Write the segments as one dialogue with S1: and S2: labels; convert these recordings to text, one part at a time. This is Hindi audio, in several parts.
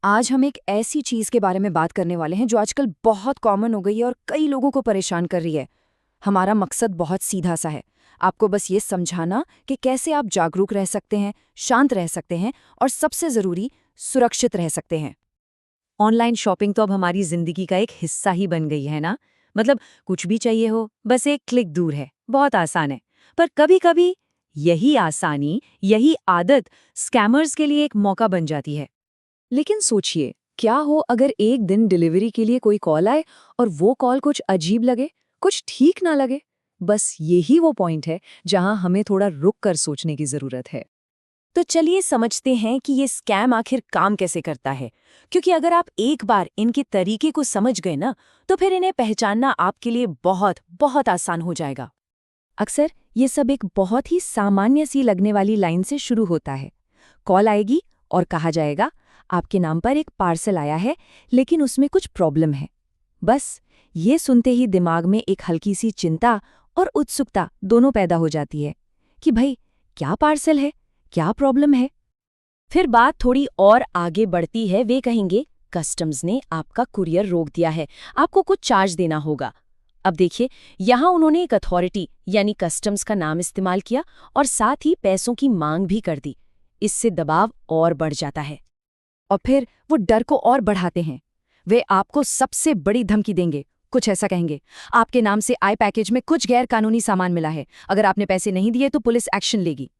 S1: आज हम एक ऐसी चीज के बारे में बात करने वाले हैं जो आजकल बहुत कॉमन हो गई है और कई लोगों को परेशान कर रही है। हमारा मकसद बहुत सीधा सा है, आपको बस ये समझाना कि कैसे आप जागरूक रह सकते हैं, शांत रह सकते हैं और सबसे जरूरी सुरक्षित रह सकते हैं।
S2: ऑनलाइन शॉपिंग तो अब हमारी जिंदगी का एक हिस्सा ही बन गई है ना। मतलब कुछ भी चाहिए हो बस एक क्लिक दूर है, बहुत आसान है। पर कभी-कभी यही आसानी, यही आदत स्कैमर्स के लिए एक मौका बन जाती है।
S1: लेकिन सोचिए, क्या हो अगर एक दिन डिलीवरी के लिए कोई कॉल आए और वो कॉल कुछ अजीब लगे, कुछ ठीक ना लगे। बस यही वो पॉइंट है जहां हमें थोड़ा रुक कर सोचने की जरूरत है। तो चलिए समझते हैं कि ये स्कैम आखिर काम कैसे करता है, क्योंकि अगर आप एक बार इनके तरीके को समझ गए ना, तो फिर इन्हें पहचानना आपके लिए बहुत बहुत आसान हो जाएगा। अक्सर ये सब एक बहुत ही सामान्य सी लगने वाली लाइन से शुरू होता है। कॉल आएगी और कहा जाएगा, आपके नाम पर एक पार्सल आया है, लेकिन उसमें कुछ प्रॉब्लम है। बस ये सुनते ही दिमाग में एक हल्की सी चिंता और उत्सुकता दोनों पैदा हो जाती है कि भाई क्या पार्सल है, क्या प्रॉब्लम है। फिर बात थोड़ी और आगे बढ़ती है, वे कहेंगे कस्टम्स ने आपका कुरियर रोक दिया है, आपको कुछ चार्ज देना होगा। अब देखिए, यहाँ उन्होंने एक अथॉरिटी यानी कस्टम्स का नाम इस्तेमाल किया और साथ ही पैसों की मांग भी कर दी। इससे दबाव और बढ़ जाता है और फिर वो डर को और बढ़ाते हैं। वे आपको सबसे बड़ी धमकी देंगे, कुछ ऐसा कहेंगे, आपके नाम से आई पैकेज में कुछ गैर कानूनी सामान मिला है, अगर आपने पैसे नहीं दिए तो पुलिस एक्शन लेगी।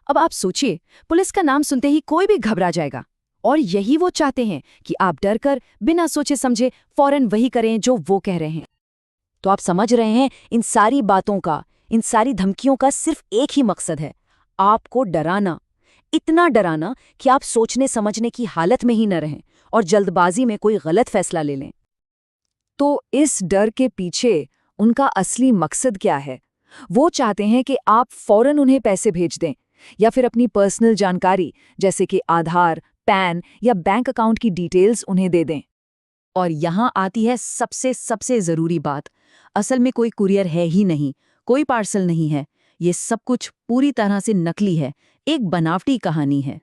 S1: अब आप सोचिए, पुलिस का नाम सुनते ही कोई भी घबरा जाएगा और यही वो चाहते हैं कि आप डर कर बिना सोचे समझे फौरन वही करें जो वो कह रहे हैं। तो आप समझ रहे हैं, इन सारी बातों का, इन सारी धमकियों का सिर्फ एक ही मकसद है, आपको डराना। इतना डराना कि आप सोचने समझने की हालत में ही न रहें और जल्दबाजी में कोई गलत फैसला ले लें। तो इस डर के पीछे उनका असली मकसद क्या है? वो चाहते हैं कि आप फौरन उन्हें पैसे भेज दें या फिर अपनी पर्सनल जानकारी जैसे कि आधार, पैन या बैंक अकाउंट की डिटेल्स उन्हें दे दें। और यहाँ आती है सबसे सबसे ज़रूरी बात। असल में कोई कुरियर है ही नहीं, कोई पार्सल नहीं है। ये सब कुछ पूरी तरह से नकली है, एक बनावटी कहानी है।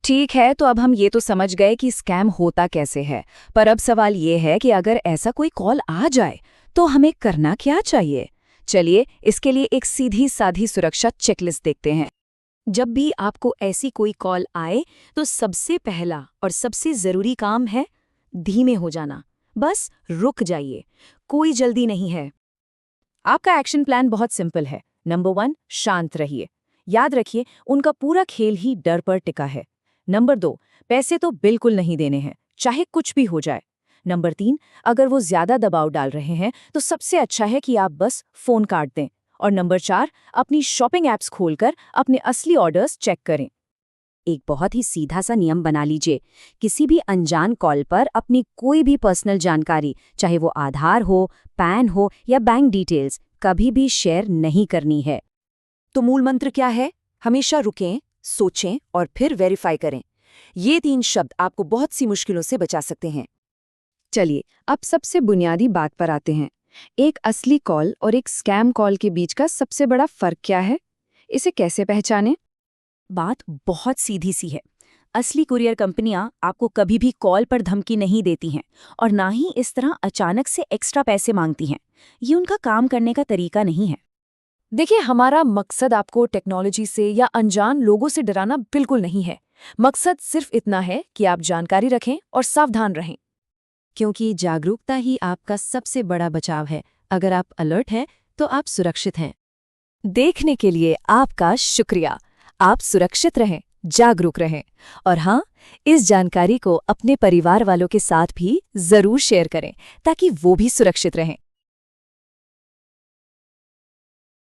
S1: ठीक है, तो अब हम ये तो समझ गए कि स्कैम होता कैसे है, पर अब सवाल ये है कि अगर ऐसा कोई कॉल आ जाए तो हमें करना क्या चाहिए? चलिए इसके लिए एक सीधी साधी सुरक्षा चेकलिस्ट देखते हैं। जब भी आपको ऐसी कोई कॉल आए तो सबसे पहला और सबसे ज़रूरी काम है धीमे हो जाना। बस रुक जाइए, कोई जल्दी नहीं है। आपका एक्शन प्लान बहुत सिंपल है। नंबर 1, शांत रहिए। याद रखिए, उनका पूरा खेल ही डर पर टिका है। नंबर 2, पैसे तो बिल्कुल नहीं देने हैं, चाहे कुछ भी हो जाए। नंबर 3, अगर वो ज्यादा दबाव डाल रहे हैं तो सबसे अच्छा है कि आप बस फोन काट दें। और नंबर 4, अपनी शॉपिंग ऐप्स खोलकर अपने असली ऑर्डर्स चेक करें। एक बहुत ही सीधा सा नियम बना लीजिए, किसी भी अनजान कॉल पर अपनी कोई भी पर्सनल जानकारी, चाहे वो आधार हो, पैन हो या बैंक डिटेल्स, कभी भी शेयर नहीं करनी है। तो मूल मंत्र क्या है? हमेशा रुकें, सोचें और फिर वेरीफाई करें। ये 3 शब्द आपको बहुत सी मुश्किलों से बचा सकते हैं। चलिए अब सबसे बुनियादी बात पर आते हैं। एक असली कॉल और एक स्कैम कॉल के बीच का सबसे बड़ा फर्क क्या है? इसे कैसे पहचानें? बात बहुत सीधी सी है। असली कुरियर कंपनियां आपको कभी भी कॉल पर धमकी नहीं देती हैं और ना ही इस तरह अचानक से एक्स्ट्रा पैसे मांगती हैं। ये उनका काम करने का तरीका नहीं है। देखिए, हमारा मकसद आपको टेक्नोलॉजी से या अनजान लोगों से डराना बिल्कुल नहीं है। मकसद सिर्फ इतना है कि आप जानकारी रखें और सावधान रहें, क्योंकि जागरूकता ही आपका सबसे बड़ा बचाव है। अगर आप अलर्ट हैं तो आप सुरक्षित हैं। देखने के लिए आपका शुक्रिया। आप सुरक्षित रहें, जागरूक रहें और हाँ, इस जानकारी को अपने परिवार वालों के साथ भी जरूर शेयर करें ताकि वो भी सुरक्षित रहें।